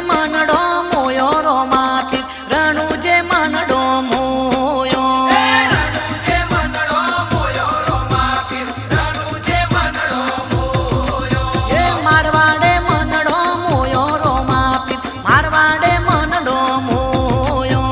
મનડો મોયો રોમા પીર રણુ જે મનડો મોયો એ મારવાડે મનડો મોયો રોમા પીર મારવાડે મનડો મોયો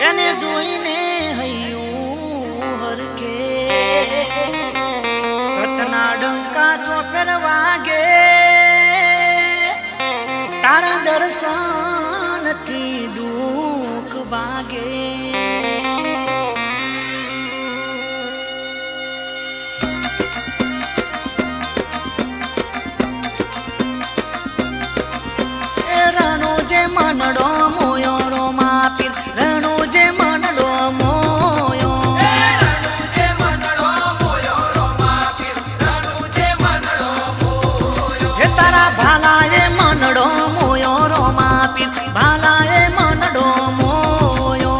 એને જોઈને હૈયું હરકે સતના ડંકા ચોફેર વાગે તારા દર્શનથી દુઃખ વાગે રણુ જે મનડો મોયો રોમા પીર રણુ જે મનડો મોયો હે તારા ભાલાએ મનડો મોયો રોમા પીર ભાલાએ મનડો મોયો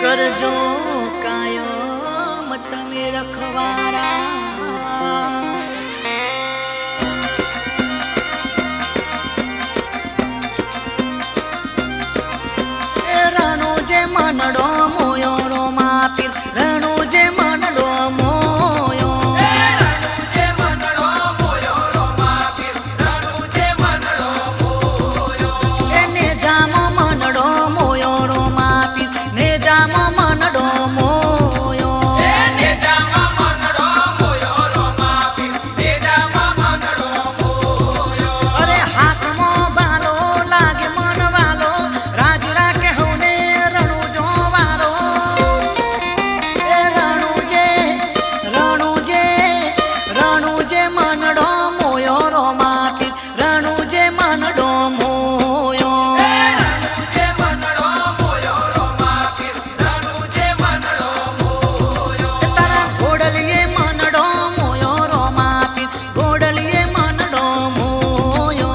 કરજો કાયમ તમે રખવારા એ રણુ જે મનડો મોયો રો માપીર રણુ જે મનડો મોયો એને જામો મનડો મોયો રો માપીર ને જામો મનડો મોયો અરે હાથમાં બાલો લાગે મનવાલો રાજ રાખે હોને રણુ જો વારો એ રણુ જે મનડો મોયો રો માપીર રણુ જે મનડો મોયો તારા ઘોડલીએ મનડો મોયો રો માપીર ઘોડલીએ મનડો મોયો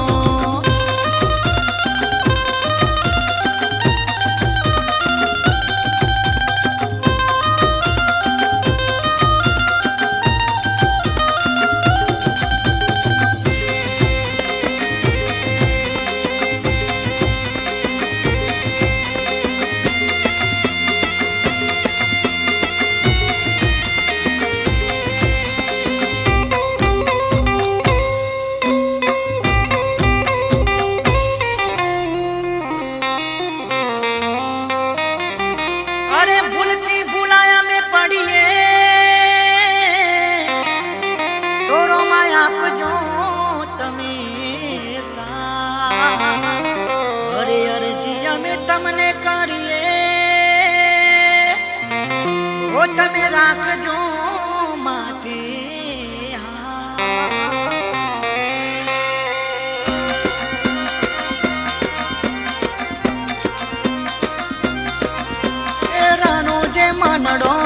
अरे भूलती भूलाया में पड़िए तोरो माया आपजो तमे सा अरे अर्जी અમે તમને કરીએ ઓ તમે રાખજો માથે એ રણુ જે મનડો